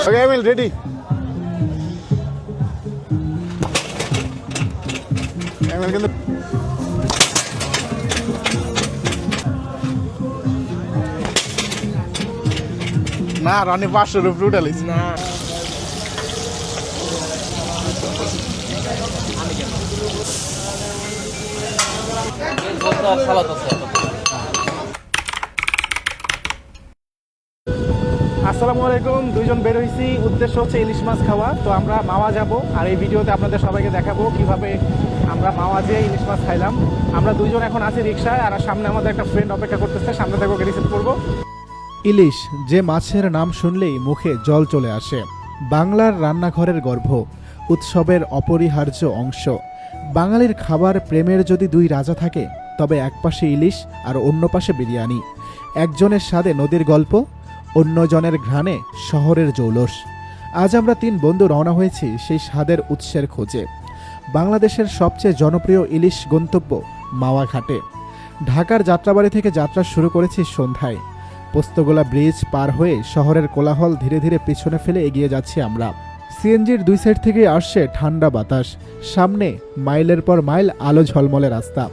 Okay, Emil, ready? Emil কিন্তু না রানি 500 rupee উঠালিস না। আসসালামু আলাইকুম। দুইজন বের হয়েছি, উদ্দেশ্য হচ্ছে ইলিশ মাছ খাওয়া। তো আমরা মাওয়া যাব, আর এই ভিডিওতে আপনাদের সবাইকে দেখাবো কিভাবে আমরা মাওয়া যেয়ে ইলিশ মাছ খাইলাম। আমরা দুইজন এখন আছি রিক্সায়, আর সামনে আমাদের একটা ফ্রেন্ড অপেক্ষা করতেছে, সামনে থেকে ওকে রিসিভ করবো। ইলিশ যে মাছের নাম শুনলেই মুখে জল চলে আসে। বাংলার রান্নাঘরের গর্ভ, উৎসবের অপরিহার্য অংশ। বাঙালির খাবার প্রেমের যদি দুই রাজা থাকে, তবে এক পাশে ইলিশ আর অন্য পাশে বিরিয়ানি। একজনের স্বাদে নদীর গল্প, অন্যজনের ঘ্রাণে শহরের জৌলস। আজ আমরা 3 বন্ধু রওনা হয়েছি সেই স্বাদের উৎসের খোঁজে। বাংলাদেশের সবচেয়ে জনপ্রিয় ইলিশ গন্তব্য মাওয়া ঘাটে। ঢাকার যাত্রাবাড়ি থেকে যাত্রা শুরু করেছি সন্ধ্যায়। পোস্তগোলা ব্রিজ পার হয়ে শহরের কোলাহল ধীরে ধীরে পিছনে ফেলে এগিয়ে যাচ্ছি আমরা। সিএনজির 2 সাইড থেকে আসছে ঠান্ডা বাতাস, সামনে মাইলের পর মাইল আলো ঝলমলে রাস্তা।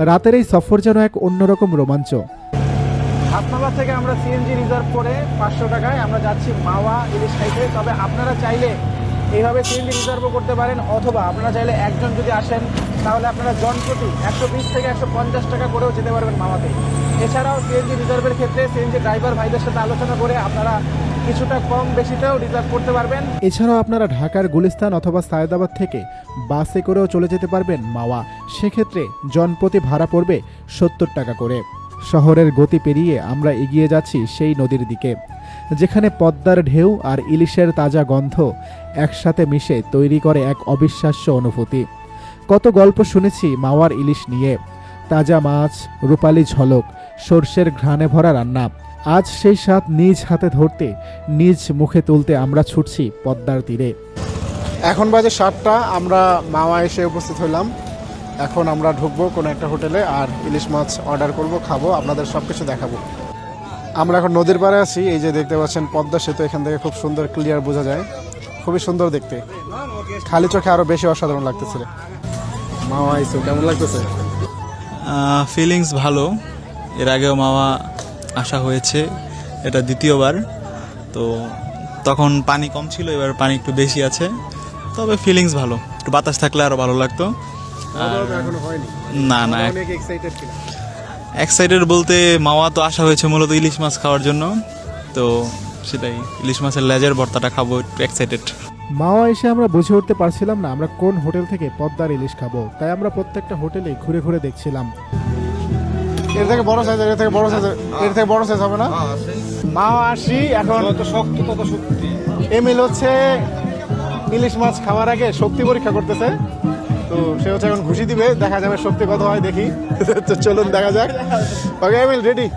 রাতের এই সফর যেন এক অন্যরকম রোমাঞ্চ। হাতমালা থেকে আমরা সিএনজি রিজার্ভ করে 500 টাকায় আমরা যাচ্ছি মাওয়া ইলিশ খাইতে। তবে আপনারা চাইলে এইভাবে সিএনজি রিজার্ভও করতে পারেন, অথবা আপনারা চাইলে একজন যদি আসেন তাহলে আপনারা জনপ্রতি 120 থেকে 150 টাকা করেও যেতে পারবেন মাওয়াতে। এছাড়াও সিএনজি রিজার্ভের ক্ষেত্রে সিএনজি ড্রাইভার ভাইদের সাথে আলোচনা করে আপনারা কিছুটা কম বেশিতেও রিজার্ভ করতে পারবেন। এছাড়াও আপনারা ঢাকার গুলিস্তান অথবা সায়েদাবাদ থেকে বাসে করেও চলে যেতে পারবেন মাওয়া। সেক্ষেত্রে জনপ্রতি ভাড়া পড়বে 70 টাকা করে। শহরের গতি পেরিয়ে আমরা এগিয়ে যাচ্ছি সেই নদীর দিকে, যেখানে পদ্মার ঢেউ আর ইলিশের তাজা গন্ধ একসাথে মিশে তৈরি করে এক অবিশ্বাস্য অনুভূতি। কত গল্প শুনেছি মাওয়ার ইলিশ নিয়ে, তাজা মাছ, রূপালী ঝলক, সর্ষের ঘ্রাণে ভরা রান্না। আজ সেই স্বাদ নিজ হাতে ধরতে, নিজ মুখে তুলতে আমরা ছুটছি পদ্মার তীরে। এখন বাজে 7টা, আমরা মাওয়া এসে উপস্থিত হলাম। এখন আমরা ঢুকবো কোনো একটা হোটেলে, আর ইলিশ মাছ অর্ডার করব, খাবো, আপনাদের সব কিছু দেখাবো। আমরা এখন নদীর পাড়ে আছি। এই যে দেখতে পাচ্ছেন পদ্মা সেতু, এখান থেকে খুব সুন্দর ক্লিয়ার বোঝা যায়, খুবই সুন্দর দেখতে। খালি চোখে আরো বেশি অসাধারণ লাগতেছিল। মাওয়া আইসো, কেমন লাগতেছে? ফিলিংস ভালো। এর আগেও মাওয়া আসা হয়েছে, এটা দ্বিতীয়বার। তো তখন পানি কম ছিল, এবার পানি একটু বেশি আছে, তবে ফিলিংস ভালো। একটু বাতাস থাকলে আরও ভালো লাগতো। এখনো হয়নি? না না, অনেক এক্সাইটেড ছিল। এক্সাইটেড বলতে মাওয়া তো আসা হয়েছে মূলত ইলিশ মাছ খাওয়ার জন্য, তো সেটাই, ইলিশ মাছের লেজের ভর্তাটা খাবো, একটু এক্সাইটেড। মাওয়া এসে আমরা বুঝে উঠতে পারছিলাম না আমরা কোন হোটেল থেকে পদ্মার ইলিশ খাবো, তাই আমরা প্রত্যেকটা হোটেলে ঘুরে ঘুরে দেখছিলাম। এর থেকে বড় সাইজ, এর থেকে বড় সাইজ, এর থেকে বড় সাইজ হবে না? মাওয়া আসি এখন, যত শক্ত তত শক্তি। এমিল হচ্ছে ইলিশ মাছ খাওয়ার আগে শক্তি পরীক্ষা করতেছে। তো সে হচ্ছে এখন ঘুষি দিবে, দেখা যাবে শক্তি কত হয় দেখি। তো চলুন দেখা যাক। ওকে এমিল, রেডি?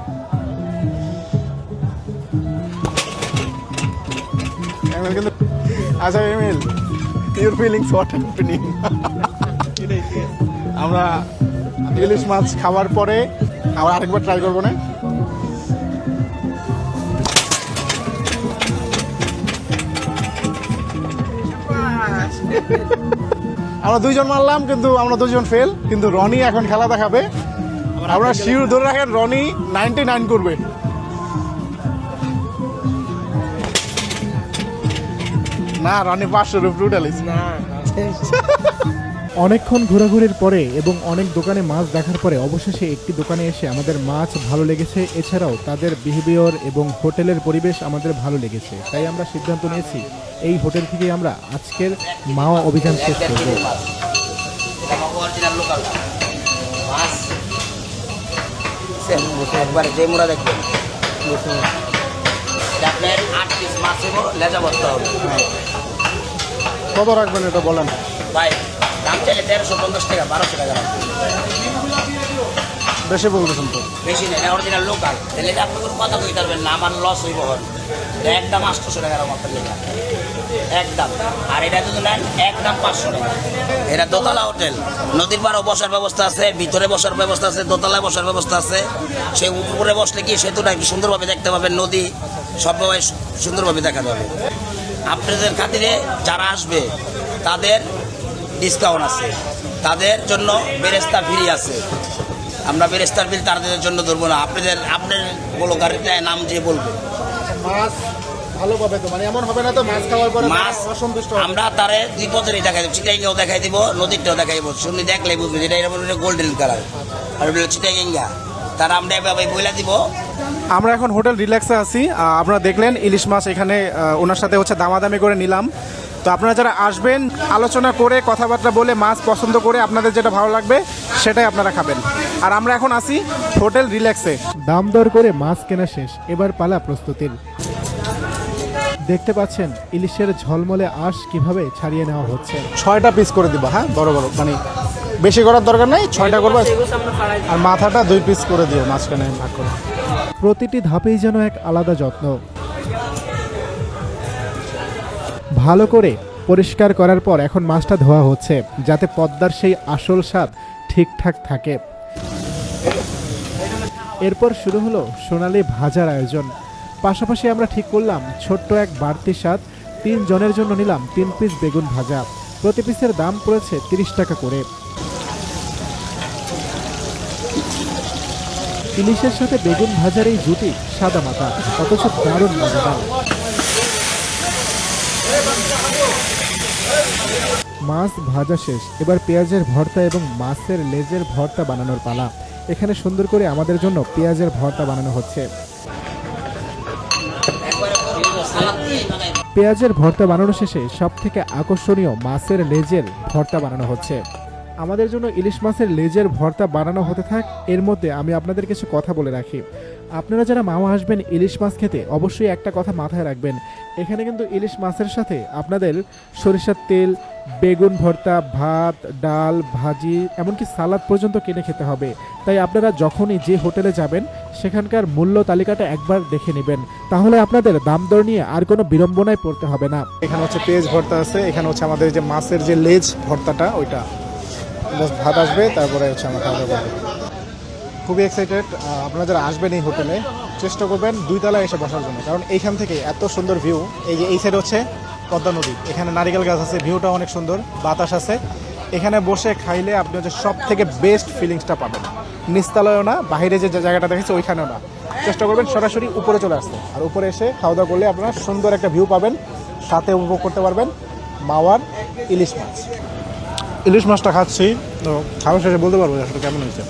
এমিল কিন্তু, আচ্ছা Emil, your feelings what happening? আমরা ইলিশ মাছ খাওয়ার পরে আবার আরেকবার ট্রাই করবো না? আমরা 2 জন মারলাম, কিন্তু আমরা 2 জন ফেল। কিন্তু রনি এখন খেলা দেখাবে। আমরা শিওর ধরে রাখেন, রনি 99 করবে। না, রনি 500 রুপি উঠালিস না। অনেকক্ষণ ঘোরাঘুরির পরে এবং অনেক দোকানে মাছ দেখার পরে অবশেষে একটি দোকানে এসে আমাদের মাছ ভালো লেগেছে। এছাড়াও তাদের বিহেভিয়র এবং হোটেলের পরিবেশ আমাদের ভালো লেগেছে, তাই আমরা সিদ্ধান্ত নিয়েছি এই হোটেল থেকে আমরা আজকের মাওয়া অভিযান শেষ করব। একবার যে মোড়া দেখবেন আপনার 8 পিস মাছ এবং লেজা ভর্তা হবে। কত রাখবেন এটা বলেন ভাই? দাম চাইলে 1350 টাকা, 1200 টাকা। বেশি বলতেছেন তো। বেশি নেই, অরিজিনাল লোকাল। তাহলে আপনি কোনো কথা কইতে পারবেন না, আমার লস হইব। একদম 800 টাকার মতো লেখা, একদম। আর এটা যদি নেন একদম 500 টাকা। এটা দোতলা হোটেল, নদীর পাড়েও বসার ব্যবস্থা আছে, ভিতরে বসার ব্যবস্থা আছে, দোতলায় বসার ব্যবস্থা আছে। সে উপরে বসলে কি সেতুটা একটু সুন্দরভাবে দেখতে পাবেন, নদী সবভাবে সুন্দরভাবে দেখা যাবে। আপনাদের খাতিরে যারা আসবে তাদের ডিসকাউন্ট আছে, তাদের জন্য বেরেস্তা ফ্রি আছে। আমরা বেরেস্তার বিল তাদের জন্য ধরবো না, আপনার বলো গাড়িতে নাম যে বলবে। মাছ ভালো পাবে তো, মানে এমন হবে না তো মাছ খাওয়ার পরে মাছ অসন্তুষ্ট আমরা তারে দুই পথেরই দেখাই দেবো, চিটাইঙ্গাও দেখাই দিব, নদীরটাও দেখাই দেবো, শুনি দেখলে বুঝবে যেটা এরকম গোল্ডেন কালার আর চিটাইঙ্গা, তারা আমরা এভাবে বইলা দিব। আমরা এখন হোটেল রিল্যাক্সে আছি। আপনারা দেখলেন ইলিশ মাছ এখানে ওনার সাথে হচ্ছে দামাদামি করে নিলাম। তো আপনারা যারা আসবেন আলোচনা করে কথাবার্তা বলে মাছ পছন্দ করে আপনাদের যেটা ভালো লাগবে সেটাই আপনারা খাবেন। আর আমরা এখন আছি হোটেল রিল্যাক্সে। দাম দর করে মাছ কেনা শেষ, এবার পালা প্রস্তুতির। দেখতে পাচ্ছেন ইলিশের ঝলমলে আঁশ কিভাবে ছাড়িয়ে নেওয়া হচ্ছে। 6টা পিস করে দিব, হ্যাঁ বড় বড়, মানে বেশি করার দরকার নেই, 6টা করবো। আর মাথাটা 2 পিস করে দিও মাঝখানে ভাগ করে। প্রতিটি ধাপেই যেন এক আলাদা যত্ন। ভালো করে পরিষ্কার করার পর এখন মাছটা ধোয়া হচ্ছে যাতে পদ্মার সেই আসল স্বাদ ঠিকঠাক থাকে। এরপর শুরু হলো সোনালি ভাজার আয়োজন। পাশাপাশি আমরা ঠিক করলাম ছোট্ট এক বাড়তি স্বাদ। 3 জনের জন্য নিলাম 3 পিস বেগুন ভাজা। প্রতি পিসের দাম পড়েছে 30 টাকা করে। ইলিশের সাথে বেগুন ভাজার এই জুটি সাদা মাথা, অথচ দারুণ মজাদার। মাছ ভাজা শেষ, এবার পেঁয়াজের ভর্তা এবং মাছের লেজের ভর্তা বানানোর পালা। এখানে সুন্দর করে আমাদের জন্য পেঁয়াজের ভর্তা বানানো হচ্ছে। পেঁয়াজের ভর্তা বানানো শেষে সব থেকে আকর্ষণীয় মাছের লেজের ভর্তা বানানো হচ্ছে। আমাদের জন্য ইলিশ মাছের লেজের ভর্তা বানানো হতে থাক, এর মধ্যে আমি আপনাদের কিছু কথা বলে রাখি। আপনারা যারা মাওয়া আসবেন ইলিশ মাছ খেতে অবশ্যই একটা কথা মাথায় রাখবেন, এখানে কিন্তু ইলিশ মাছের সাথে আপনাদের সরিষার তেল, বেগুন ভর্তা, ভাত, ডাল, ভাজি, এমনকি সালাদ পর্যন্ত কিনে খেতে হবে। তাই আপনারা যখনই যে হোটেলে যাবেন সেখানকার মূল্য তালিকাটা একবার দেখে নেবেন, তাহলে আপনাদের দাম দর নিয়ে আর কোনো বিড়ম্বনায় পড়তে হবে না। এখানে হচ্ছে পেঁয়াজ ভর্তা আছে, এখানে হচ্ছে আমাদের যে মাছের যে লেজ ভর্তাটা ওইটা, ভাত আসবে, তারপরে হচ্ছে আমরা খাওয়া দাওয়া করবো। খুবই এক্সাইটেড। আপনারা যারা আসবেন এই হোটেলে চেষ্টা করবেন 2 তলায় এসে বসার জন্য, কারণ এইখান থেকে এত সুন্দর ভিউ। এই যে এই সাইড হচ্ছে পদ্মা নদী, এখানে নারিকেল গাছ আছে, ভিউটা অনেক সুন্দর, বাতাস আছে। এখানে বসে খাইলে আপনি হচ্ছে সব থেকে বেস্ট ফিলিংসটা পাবেন। নিচতলায়ও না, বাইরে যে জায়গাটা দেখেছে ওইখানেও না। চেষ্টা করবেন সরাসরি উপরে চলে আসতে, আর উপরে এসে খাওয়া দাওয়া করলে আপনারা সুন্দর একটা ভিউ পাবেন, সাথে উপভোগ করতে পারবেন মাওয়ার ইলিশ মাছ। ইলিশ মাছটা খাচ্ছি তো খাওয়া শেষে বলতে পারবো আসলে কেমন হয়েছে।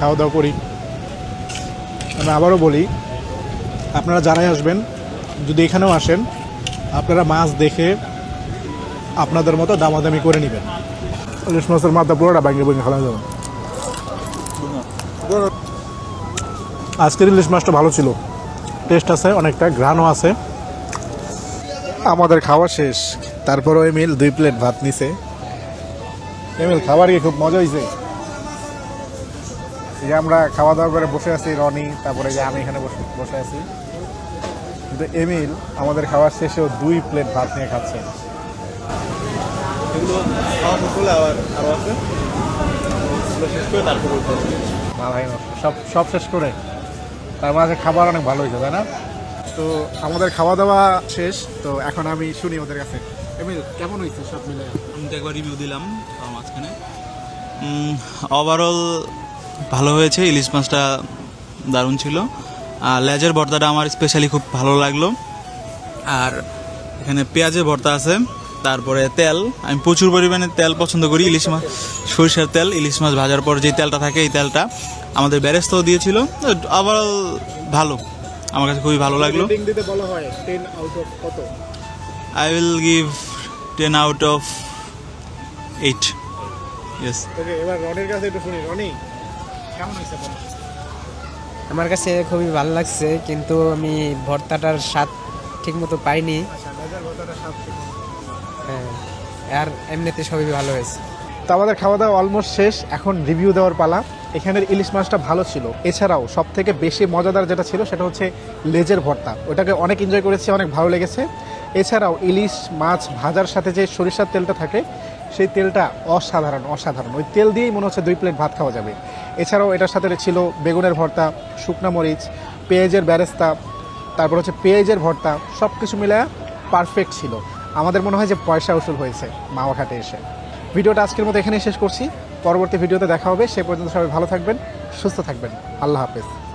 খাওয়া দাওয়া করি। আমি আবারও বলি, আপনারা যারাই আসবেন যদি এখানেও আসেন আপনারা মাছ দেখে আপনাদের মতো দামাদামি করে নেবেন। ইলিশ মাছের মাথা পুরোটা ভেঙে ভেঙে খাওয়া যাবে। আজকের ইলিশ মাছটা ভালো ছিল, টেস্ট আছে, অনেকটা ঘ্রাণও আছে। আমাদের খাওয়া শেষ, তারপরও এমিল 2 প্লেট ভাত নিছে। এমিল খাবার কি খুব মজা হয়েছে? এই যে আমরা খাওয়া দাওয়া করে বসে আছি, রনি, তারপরে যে আমি এখানে বসে আছি, কিন্তু এমিল আমাদের খাওয়ার শেষেও 2 প্লেট ভাত নিয়ে খাচ্ছে। সব শেষ করে তার মাঝে খাবার অনেক ভালো হয়েছে, তাই না? তো আমাদের খাওয়া দাওয়া শেষ, তো এখন আমি শুনি ওদের কাছে। এমিল কেমন হয়েছে সব মিলে? আমি তো একবার রিভিউ দিলাম মাঝখানে। ওভারঅল ভালো হয়েছে, ইলিশ মাছটা দারুণ ছিল। আর লেজের ভর্তাটা আমার স্পেশালি খুব ভালো লাগলো। আর এখানে পেঁয়াজের ভর্তা আছে, তারপরে তেল, আমি প্রচুর পরিমাণে তেল পছন্দ করি। ইলিশ মাছ সরিষার তেল, ইলিশ মাছ ভাজার পর যে তেলটা থাকে এই তেলটা আমাদের বেরেস্তাও দিয়েছিল। ওভারঅল ভালো, আমার কাছে খুবই ভালো লাগলো। রেটিং দিতে বলা হয় 10 আউট অফ কত? I will give 10 out of 8. Yes. ওকে, এবার রনির কাছে একটু শুনি। রনি কেমন হয়েছে? আমার কাছে খুবই ভালো লাগছে, কিন্তু আমি ভর্তাটার স্বাদ ঠিকমতো পাইনি। হ্যাঁ, আর এমনিতে সবই ভালো হয়েছে। তো আমাদের খাওয়া দাওয়া অলমোস্ট শেষ, এখন রিভিউ দেওয়ার পালা। এখানের ইলিশ মাছটা ভালো ছিল, এছাড়াও সব থেকে বেশি মজাদার যেটা ছিল সেটা হচ্ছে লেজের ভর্তা, ওটাকে অনেক এনজয় করেছি, অনেক ভালো লেগেছে। এছাড়াও ইলিশ মাছ ভাজার সাথে যে সরিষার তেলটা থাকে সেই তেলটা অসাধারণ অসাধারণ, ওই তেল দিয়েই মনে হচ্ছে 2 প্লেট ভাত খাওয়া যাবে। এছাড়াও এটার সাথে ছিল বেগুনের ভর্তা, শুকনা মরিচ, পেঁয়াজের বেরেস্তা, তারপর হচ্ছে পেঁয়াজের ভর্তা, সব কিছু মিলে পারফেক্ট ছিল। আমাদের মনে হয় যে পয়সা উসুল হয়েছে মাওয়া ঘাটে এসে। ভিডিওটা আজকের মতো এখানেই শেষ করছি। পরবর্তী ভিডিওতে দেখা হবে। সে পর্যন্ত সবাই ভালো থাকবেন, সুস্থ থাকবেন। আল্লাহ হাফেজ।